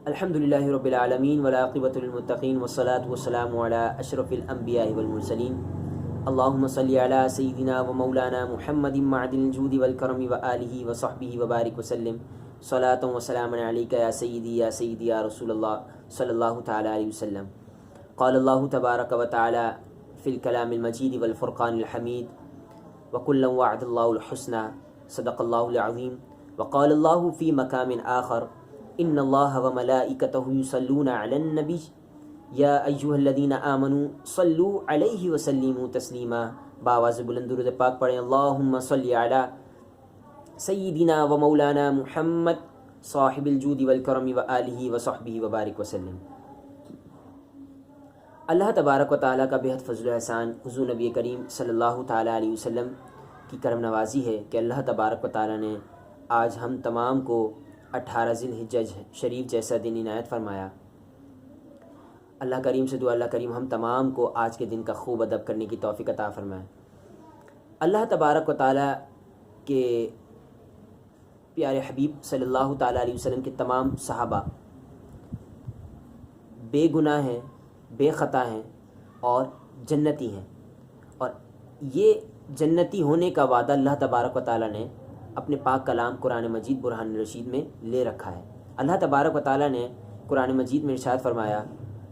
الحمدللہ رب العالمین والعاقبۃ للمتقین والصلاة والسلام علی اشرف الانبیاء والمرسلین اللہم صلی علی سیدنا و مولانا محمد معدن الجود والکرم وآلہ وصحبہ وبارک وسلم صلاۃ و سلام علیک یا سیدی یا رسول اللہ صلی اللہ تعالی علیہ وسلم. قال اللہ تبارک و تعالی فی الکلام المجید والفرقان الحمید وکلا وعد اللہ الحسنى صدق اللہ العظیم. وقال اللہ فی مقام آخر ان اللہ وملائکتہ یصلون علی النبی یا ایھا الذین آمنوا صلوا علیہ وسلموا تسلیما. باواز بلند درود پاک پڑھیں. اللہم صلی علی سیدنا و مولانا محمد صاحب الجود والکرم وآلہ وصحبہ وبارک وسلم. اللہ تبارک و تعالیٰ کا بہت فضل و احسان حضور نبی کریم صلی اللہ تعالیٰ علیہ وسلم کی کرم نوازی ہے کہ اللہ تبارک و تعالیٰ نے آج ہم تمام کو 18 ذی الحجہ شریف جیسا دن عنایت فرمایا. اللہ کریم سے دعا اللہ کریم ہم تمام کو آج کے دن کا خوب ادب کرنے کی توفیق عطا فرمائے. اللہ تبارک و تعالیٰ کے پیارے حبیب صلی اللہ تعالیٰ علیہ وسلم کے تمام صحابہ بے گناہ ہیں، بے خطا ہیں اور جنتی ہیں، اور یہ جنتی ہونے کا وعدہ اللہ تبارک و تعالیٰ نے اپنے پاک کلام قرآن مجید برہان رشید میں لے رکھا ہے. اللہ تبارک و تعالیٰ نے قرآن مجید میں ارشاد فرمایا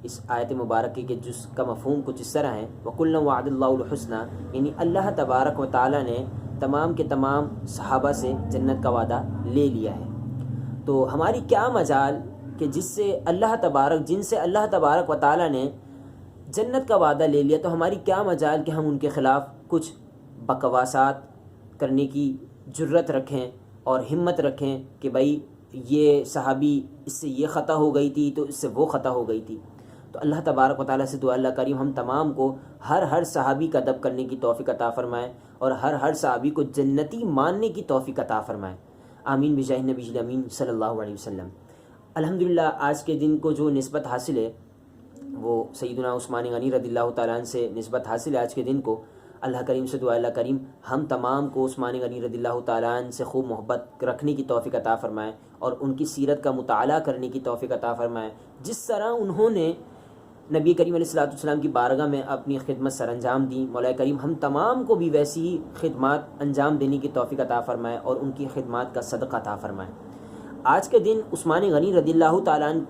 اس آیت مبارکہ کے جز کا مفہوم کچھ اس طرح ہے وَكُلًّا وَعَدَ اللَّهُ الْحُسْنَى، یعنی اللہ تبارک و تعالیٰ نے تمام کے تمام صحابہ سے جنت کا وعدہ لے لیا ہے. تو ہماری کیا مجال کہ جن سے اللہ تبارک و تعالیٰ نے جنت کا وعدہ لے لیا، تو ہماری کیا مجال کہ ہم ان کے خلاف کچھ بکواسات کرنے کی جرت رکھیں اور ہمت رکھیں کہ بھائی یہ صحابی اس سے یہ خطا ہو گئی تھی تو اس سے وہ خطا ہو گئی تھی. تو اللہ تبارک و تعالیٰ سے دعا اللہ کریم ہم تمام کو ہر صحابی کا ادب کرنے کی توفیق عطا فرمائے اور ہر صحابی کو جنتی ماننے کی توفیق عطا فرمائے. آمین بجاہ نبی الامین صلی اللہ علیہ وسلم. الحمدللہ آج کے دن کو جو نسبت حاصل ہے وہ سیدنا عثمان غنی رضی اللہ تعالیٰ عنہ سے نسبت حاصل ہے. آج کے دن کو اللہ کریم سے دعا اللہ کریم ہم تمام کو عثمان غنی رضی اللہ تعالیٰ عنہ سے خوب محبت رکھنے کی توفیق عطا فرمائے اور ان کی سیرت کا مطالعہ کرنے کی توفیق عطا فرمائے. جس طرح انہوں نے نبی کریم علیہ الصلوۃ والسلام کی بارگاہ میں اپنی خدمت سر انجام دی، مولا کریم ہم تمام کو بھی ویسی ہی خدمات انجام دینے کی توفیق عطا فرمائے اور ان کی خدمات کا صدقہ عطا فرمائے. آج کے دن عثمان غنی رضی اللہ تعالیٰ عنہ،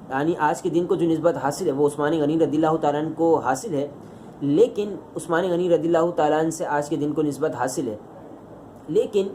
یعنی آج کے دن کو جو نسبت حاصل ہے وہ عثمان غنی رضی اللہ تعالیٰ عنہ کو حاصل ہے، لیکن عثمان غنی رضی اللہ تعالیٰ عنہ سے آج کے دن کو نسبت حاصل ہے. لیکن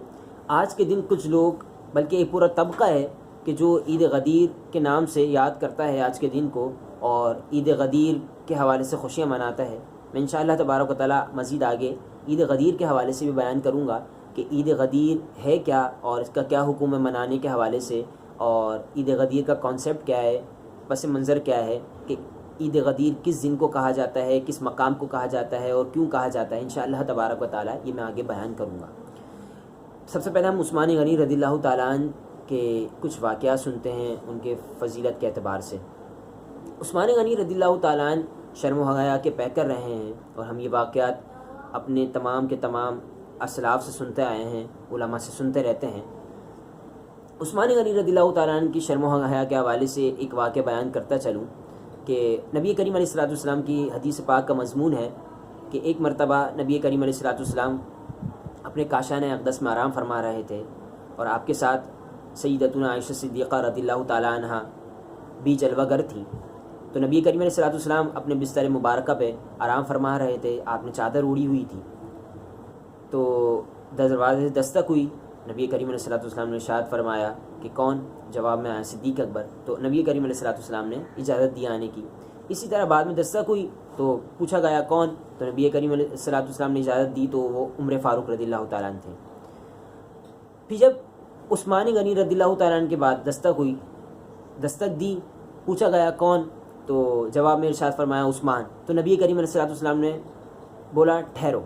آج کے دن کچھ لوگ، بلکہ ایک پورا طبقہ ہے کہ جو عید غدیر کے نام سے یاد کرتا ہے آج کے دن کو اور عید غدیر کے حوالے سے خوشیاں مناتا ہے. میں انشاءاللہ تبارک و تعالیٰ مزید آگے عید غدیر کے حوالے سے بھی بیان کروں گا کہ عید غدیر ہے کیا اور اس کا کیا حکم ہے منانے کے حوالے سے، اور عید غدیر کا کانسیپٹ کیا ہے، پس منظر کیا ہے کہ عید غدیر کس دن کو کہا جاتا ہے، کس مقام کو کہا جاتا ہے اور کیوں کہا جاتا ہے. انشاءاللہ تبارک و تعالیٰ یہ میں آگے بیان کروں گا. سب سے پہلے ہم عثمان غنی رضی اللہ تعالیٰ عنہ کے کچھ واقعات سنتے ہیں ان کے فضیلت کے اعتبار سے. عثمان غنی رضی اللہ تعالیٰ عنہ شرم و حیا کے پیکر رہے ہیں اور ہم یہ واقعات اپنے تمام کے تمام اسلاف سے سنتے آئے ہیں، علماء سے سنتے رہتے ہیں. عثمان غنی رضی اللہ تعالیٰ عنہ کی شرم و حیا کے حوالے سے ایک واقعہ بیان کرتا چلوں کہ نبی کریم علیہ الصلوۃ والسلام کی حدیث پاک کا مضمون ہے کہ ایک مرتبہ نبی کریم علیہ الصلوۃ والسلام اپنے کاشان اقدس میں آرام فرما رہے تھے اور آپ کے ساتھ سیدتنا عائشہ صدیقہ رضی اللہ تعالیٰ عنہ بھی جلوہ گر تھیں. تو نبی کریم علیہ الصلوۃ والسلام اپنے بستر مبارکہ پہ آرام فرما رہے تھے، آپ نے چادر اوڑھی ہوئی تھی. تو دروازے دستک ہوئی. نبی کریم علیہ الصلوۃ والسلام نے ارشاد فرمایا کہ کون؟ جواب میں آیا صدیق اکبر. تو نبی کریم علیہ الصلوۃ والسلام نے اجازت دی آنے کی. اسی طرح بعد میں دستک ہوئی تو پوچھا گیا کون؟ تو نبی کریم علیہ الصلوۃ والسلام نے اجازت دی تو وہ عمر فاروق رضی اللہ تعالیٰ عنہ تھے. پھر جب عثمان غنی رضی اللہ تعالیٰ عنہ کے بعد دستک ہوئی، دستک دی، پوچھا گیا کون؟ تو جواب میں ارشاد فرمایا عثمان. تو نبی کریم علیہ الصلوۃ والسلام نے بولا ٹھہرو.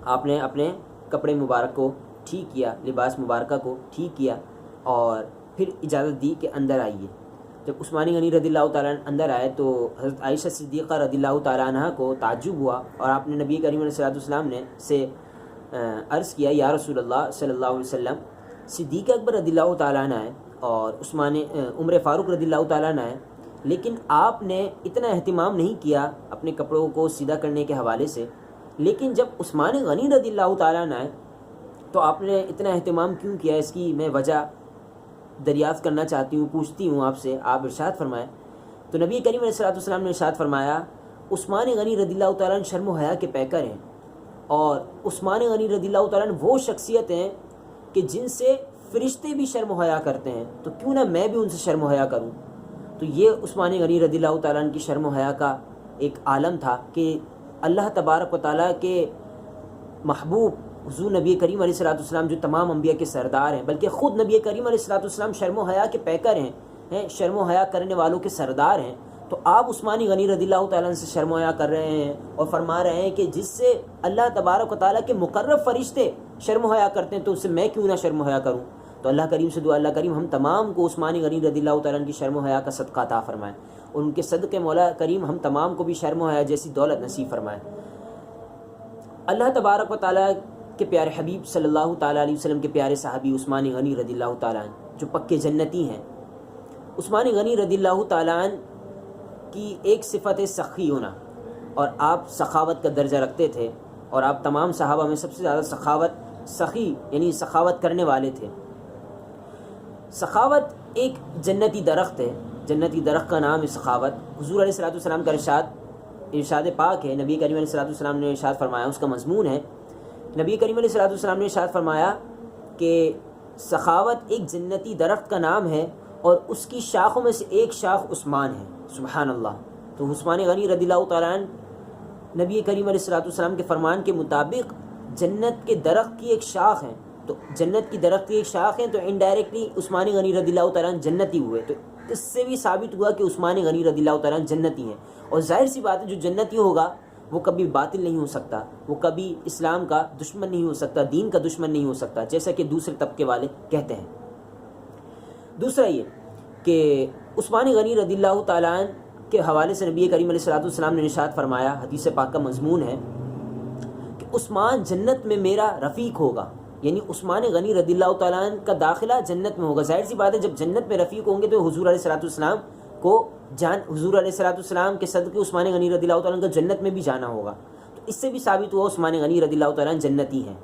آپ نے اپنے کپڑے مبارک کو ٹھیک کیا، لباس مبارکہ کو ٹھیک کیا اور پھر اجازت دی کہ اندر آئیے. جب عثمان غنی رضی اللہ تعالیٰ عنہ اندر آئے تو حضرت عائشہ صدیقہ رضی اللہ تعالیٰ عنہ کو تعجب ہوا اور آپ نے نبی کریم علیہ السلام نے سے عرض کیا یا رسول اللہ صلی اللہ علیہ وسلم، صدیق اکبر رضی اللہ تعالیٰ عنہ ہے اور عمر فاروق رضی اللہ تعالیٰ عنہ ہے، لیکن آپ نے اتنا اہتمام نہیں کیا اپنے کپڑوں کو سیدھا کرنے کے حوالے سے. لیکن جب عثمان غنی رضی اللہ تعالیٰ عنہ ہے تو آپ نے اتنا اہتمام کیوں کیا؟ اس کی میں وجہ دریافت کرنا چاہتی ہوں، پوچھتی ہوں آپ سے. آپ ارشاد فرمائیں. تو نبی کریم علیہ الصلوۃ والسلام نے ارشاد فرمایا عثمان غنی رضی اللہ تعالیٰ عنہ شرم و حیا کے پیکر ہیں، اور عثمان غنی رضی اللہ تعالیٰ عنہ وہ شخصیت ہیں کہ جن سے فرشتے بھی شرم و حیا کرتے ہیں، تو کیوں نہ میں بھی ان سے شرم و حیا کروں. تو یہ عثمان غنی رضی اللہ تعالیٰ عنہ کی شرم و حیا کا ایک عالم تھا کہ اللہ تبارک و تعالیٰ کے محبوب حضور نبی کریم علیہ الصلوۃ والسلام جو تمام انبیاء کے سردار ہیں، بلکہ خود نبی کریم علیہ الصلوۃ والسلام شرم و حیا کے پیکر ہیں، شرم و حیا کرنے والوں کے سردار ہیں. تو آپ عثمان غنی رضی اللہ تعالیٰ عنہ سے شرم و حیا کر رہے ہیں اور فرما رہے ہیں کہ جس سے اللہ تبارک و تعالیٰ کے مقرب فرشتے شرم و حیا کرتے ہیں تو اس سے میں کیوں نہ شرم و حیا کروں. تو اللہ کریم سے دعا اللہ کریم ہم تمام کو عثمان غنی رضی اللہ تعالیٰ عنہ کی شرم و حیا کا صدقہ عطا فرمائے، اور ان کے صدقے مولا کریم ہم تمام کو بھی شرم و حیا جیسی دولت نصیب فرمائے. اللہ تبارک و تعالیٰ کے پیارے حبیب صلی اللہ تعالیٰ علیہ وسلم کے پیارے صحابی عثمان غنی رضی اللہ تعالیٰ عنہ جو پکے جنتی ہیں. عثمان غنی رضی اللہ تعالیٰ عنہ کی ایک صفت ہے سخی ہونا، اور آپ سخاوت کا درجہ رکھتے تھے، اور آپ تمام صحابہ میں سب سے زیادہ سخی یعنی سخاوت کرنے والے تھے. سخاوت ایک جنتی درخت ہے، جنتی درخت کا نام ہے سخاوت. حضور علیہ الصلوۃ والسلام کا ارشاد پاک ہے. نبی کریم علیہ الصلوۃ والسلام نے ارشاد فرمایا، اس کا مضمون ہے، نبی کریم علیہ الصلوۃ والسلام نے ارشاد فرمایا کہ سخاوت ایک جنتی درخت کا نام ہے، اور اس کی شاخوں میں سے ایک شاخ عثمان ہے. سبحان اللہ. تو عثمان غنی رضی اللہ تعالیٰ عنہ نبی کریم علیہ الصلوۃ والسلام کے فرمان کے مطابق جنت کے درخت کی ایک شاخ ہیں. تو جنت کی درخت کی ایک شاخ ہیں تو انڈائریکٹلی عثمان غنی رضی اللہ تعالیٰ عنہ جنتی ہوئے. تو اس سے بھی ثابت ہوا کہ عثمان غنی رضی اللہ تعالیٰ عنہ جنتی ہیں. اور ظاہر سی بات ہے جو جنتی ہوگا وہ کبھی باطل نہیں ہو سکتا، وہ کبھی اسلام کا دشمن نہیں ہو سکتا، دین کا دشمن نہیں ہو سکتا، جیسا کہ دوسرے طبقے والے کہتے ہیں. دوسرا یہ کہ عثمان غنی رضی اللہ تعالیٰ عنہ کے حوالے سے نبی کریم علیہ الصلوۃ والسلام نے ارشاد فرمایا، حدیث پاک کا مضمون ہے کہ عثمان جنت میں میرا رفیق ہوگا. یعنی عثمان غنی رضی اللہ تعالیٰ عنہ کا داخلہ جنت میں ہوگا. ظاہر سی بات ہے جب جنت میں رفیق ہوں گے تو حضور علیہ الصلوۃ والسلام کو حضور علیہ الصلوۃ والسلام کے صدقے عثمان غنی رضی اللہ تعالیٰ عنہ کا جنت میں بھی جانا ہوگا. تو اس سے بھی ثابت ہوا عثمان غنی رضی اللہ تعالیٰ عنہ جنتی ہیں.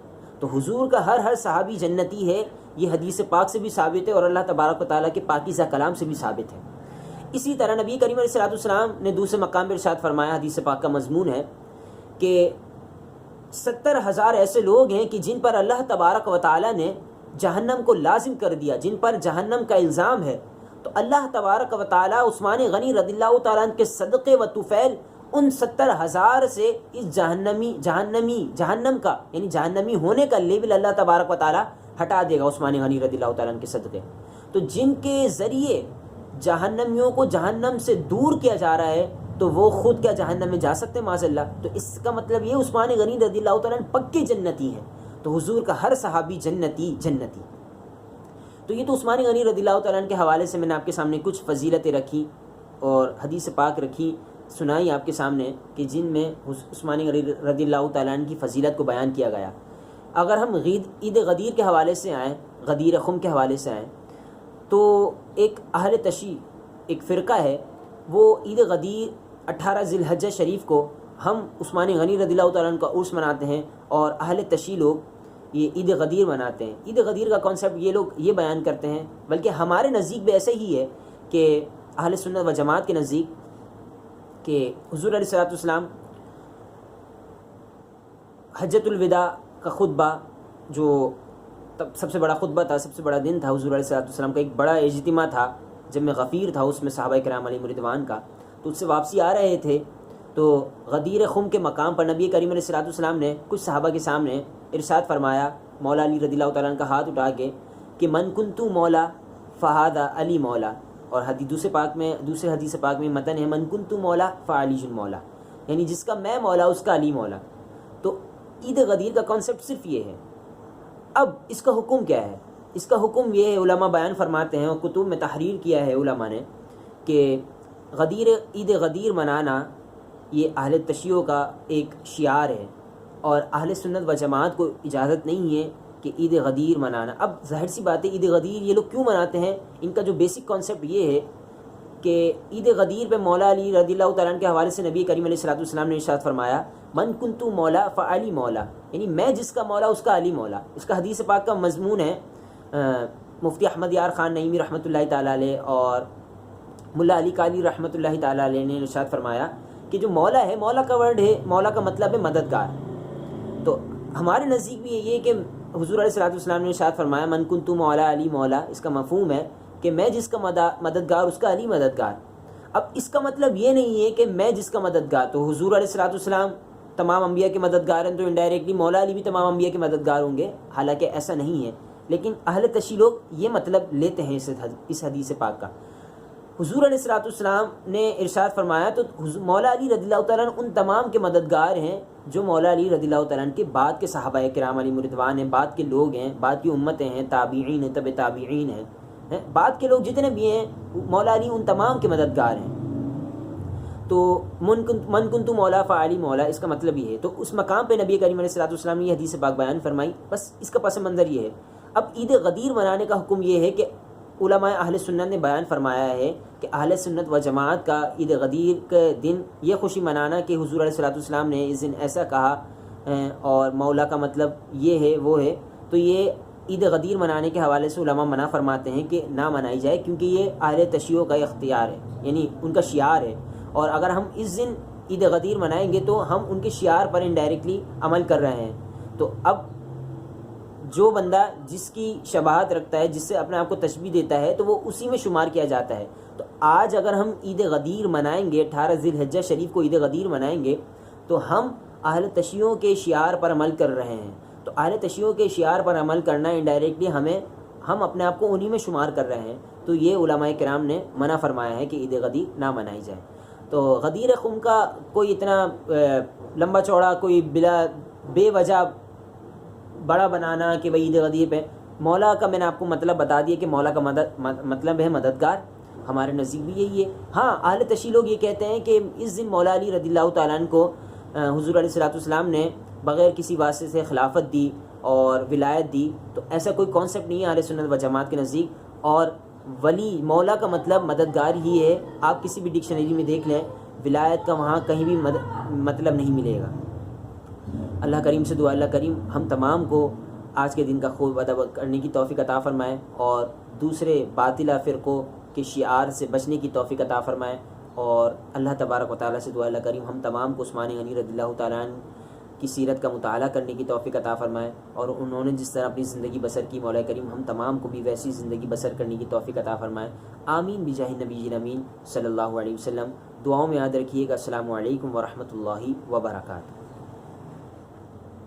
تو حضور کا ہر صحابی جنتی ہے، یہ حدیث پاک سے بھی ثابت ہے اور اللہ تبارک و تعالیٰ کے پاکیزہ کلام سے بھی ثابت ہے. اسی طرح نبی کریم علیہ الصلوۃ والسلام نے دوسرے مقام پر ارشاد فرمایا، حدیث پاک کا مضمون ہے کہ 70,000 ایسے لوگ ہیں کہ جن پر اللہ تبارک و تعالیٰ نے جہنم کو لازم کر دیا، جن پر جہنم کا الزام ہے. تو اللہ تبارک و تعالیٰ عثمان غنی رضی اللہ تعالیٰ عنہ کے صدقے و طفیل ان 70,000 سے اس جہنم کا یعنی جہنمی ہونے کا لیبل اللہ تبارک و تعالیٰ ہٹا دے گا عثمان غنی رضی اللہ تعالیٰ عنہ کے صدقے. تو جن کے ذریعے جہنمیوں کو جہنم سے دور کیا جا رہا ہے تو وہ خود کیا جہنم میں جا سکتے ہیں معاذ اللہ. تو اس کا مطلب یہ عثمان غنی رضی اللہ تعالیٰ عنہ پکے جنتی ہیں. تو حضور کا ہر صحابی جنتی. تو یہ تو عثمان غنی رضی اللہ تعالیٰ عنہ کے حوالے سے میں نے آپ کے سامنے کچھ فضیلتیں رکھی اور حدیث پاک رکھی، سنائی آپ کے سامنے کہ جن میں عثمان غنی رضی اللہ تعالیٰ عنہ کی فضیلت کو بیان کیا گیا. اگر ہم عید غدیر کے حوالے سے آئیں، غدیر خم کے حوالے سے آئیں، تو ایک اہل تشیع ایک فرقہ ہے، وہ عید غدیر 18 ذی الحجہ شریف کو ہم عثمان غنی رضی اللہ تعالیٰ عنہ کا عرس مناتے ہیں، اور اہل تشیع لوگ یہ عید غدیر مناتے ہیں. عید غدیر کا کانسیپٹ یہ لوگ یہ بیان کرتے ہیں، بلکہ ہمارے نزدیک بھی ایسے ہی ہے کہ اہل سنت و جماعت کے نزدیک کہ حضور علیہ الصلوۃ والسلام حجۃ الوداع کا خطبہ جو سب سے بڑا خطبہ تھا، سب سے بڑا دن تھا حضور علیہ الصلوۃ والسلام کا، ایک بڑا اجتماع تھا جب میں غفیر تھا اس میں صحابہ کرام علیہم رضوان کا. تو اس سے واپسی آ رہے تھے تو غدیر خم کے مقام پر نبی کریم علیہ الصلوۃ والسلام نے کچھ صحابہ کے سامنے ارشاد فرمایا مولا علی رضی اللہ تعالیٰ عنہ کا ہاتھ اٹھا کے کہ من کنتو مولا فہذا علی مولا. اور دوسرے حدیث پاک میں متن ہے من کنتو مولا فعلی مولا، یعنی جس کا میں مولا اس کا علی مولا. تو عید غدیر کا کانسیپٹ صرف یہ ہے. اب اس کا حکم کیا ہے؟ اس کا حکم یہ ہے، علماء بیان فرماتے ہیں اور کتب میں تحریر کیا ہے علماء نے کہ عید غدیر منانا یہ اہل تشیع کا ایک شعار ہے، اور اہل سنت و جماعت کو اجازت نہیں ہے کہ عید غدیر منانا. اب ظاہر سی بات ہے عید غدیر یہ لوگ کیوں مناتے ہیں؟ ان کا جو بیسک کانسیپٹ یہ ہے کہ عید غدیر پہ مولا علی رضی اللہ تعالیٰ عنہ کے حوالے سے نبی کریم علیہ الصلوۃ والسلام نے ارشاد فرمایا من کنت مولا فعلی مولا، یعنی میں جس کا مولا اس کا علی مولا. اس کا حدیث پاک کا مضمون ہے. مفتی احمد یار خان نعیمی رحمۃ اللہ تعالیٰ علیہ اور ملا علی قاری رحمۃ اللہ تعالیٰ علیہ نے ارشاد فرمایا کہ جو مولا ہے، مولا کا ورڈ ہے، مولا کا مطلب ہے مددگار. تو ہمارے نزدیک بھی یہ ہے کہ حضور علیہ الصلوۃ والسلام نے ارشاد فرمایا من کنت مولا علی مولا، اس کا مفہوم ہے کہ میں جس کا مددگار اس کا علی مددگار. اب اس کا مطلب یہ نہیں ہے کہ میں جس کا مددگار، تو حضور علیہ الصلوۃ والسلام تمام انبیاء کے مددگار ہیں تو انڈائریکٹلی مولا علی بھی تمام انبیاء کے مددگار ہوں گے، حالانکہ ایسا نہیں ہے. لیکن اہل تشیع لوگ یہ مطلب لیتے ہیں اس حدیث پاک کا. حضور علیہ الصلوۃ والسلام نے ارشاد فرمایا تو مولا علی رضی اللہ تعالیٰ عنہ ان تمام کے مددگار ہیں جو مولا علی رضی اللہ تعالیٰ عنہ کے بعد کے صحابہ کرام علیہم رضوان ہیں، بعد کے لوگ ہیں، بعد کی امتیں ہیں، تابعین ہیں، تبع تابعین ہیں، بعد کے لوگ جتنے بھی ہیں مولا علی ان تمام کے مددگار ہیں. تو من کنت مولا فعلی مولا اس کا مطلب یہ ہے. تو اس مقام پہ نبی کریم علیہ الصلوۃ والسلام نے یہ حدیث پاک بیان فرمائی. بس اس کا پس منظر یہ ہے. اب عید غدیر منانے کا حکم یہ ہے کہ علماء اہل سنت نے بیان فرمایا ہے کہ اہل سنت و جماعت کا عید غدیر کے دن یہ خوشی منانا کہ حضور علیہ الصلوۃ والسلام نے اس دن ایسا کہا اور مولا کا مطلب یہ ہے وہ ہے. تو یہ عید غدیر منانے کے حوالے سے علماء منع فرماتے ہیں کہ نہ منائی جائے، کیونکہ یہ اہل تشیع کا اختیار ہے، یعنی ان کا شعار ہے. اور اگر ہم اس دن عید غدیر منائیں گے تو ہم ان کے شعار پر انڈائریکٹلی عمل کر رہے ہیں. تو اب جو بندہ جس کی شباہت رکھتا ہے، جس سے اپنے آپ کو تشبیہ دیتا ہے، تو وہ اسی میں شمار کیا جاتا ہے. تو آج اگر ہم عید غدیر منائیں گے، 18 ذی الحجہ شریف کو عید غدیر منائیں گے، تو ہم اہل تشیع کے شعار پر عمل کر رہے ہیں. تو اہل تشیع کے شعار پر عمل کرنا انڈائریکٹلی ہم اپنے آپ کو انہی میں شمار کر رہے ہیں. تو یہ علماء کرام نے منع فرمایا ہے کہ عید غدیر نہ منائی جائے. تو غدیر خم کا کوئی اتنا لمبا چوڑا، کوئی بے وجہ بڑا بنانا کہ بھائی عید غدیر پہ مولا کا میں نے آپ کو مطلب بتا دیا کہ مولا کا مطلب ہے مددگار. ہمارے نزدیک بھی یہی ہے. ہاں اہل تشیع لوگ یہ کہتے ہیں کہ اس دن مولا علی رضی اللہ تعالیٰ عنہ کو حضور علیہ الصلوۃ والسلام نے بغیر کسی واسطے سے خلافت دی اور ولایت دی. تو ایسا کوئی کانسیپٹ نہیں ہے اہل سنت و جماعت کے نزدیک. اور ولی مولا کا مطلب مددگار ہی ہے. آپ کسی بھی ڈکشنری میں دیکھ لیں، ولایت کا وہاں کہیں بھی مطلب نہیں ملے گا. اللہ کریم سے دعا اللہ کریم ہم تمام کو آج کے دن کا خوب ادب کرنے کی توفیق عطا فرمائے اور دوسرے باطلہ فرقوں کے شعار سے بچنے کی توفیق عطا فرمائے. اور اللہ تبارک و تعالیٰ سے دعا اللہ کریم ہم تمام کو عثمان غنی رضی اللہ تعالیٰ عنہ کی سیرت کا مطالعہ کرنے کی توفیق عطا فرمائے. اور انہوں نے جس طرح اپنی زندگی بسر کی، مولا کریم ہم تمام کو بھی ویسی زندگی بسر کرنے کی توفیق عطا فرمائے. آمین بجاہ نبی امین صلی اللہ علیہ وسلم. دعاؤں میں یاد رکھیے گا. السلام علیکم ورحمۃ اللہ وبرکاتہ.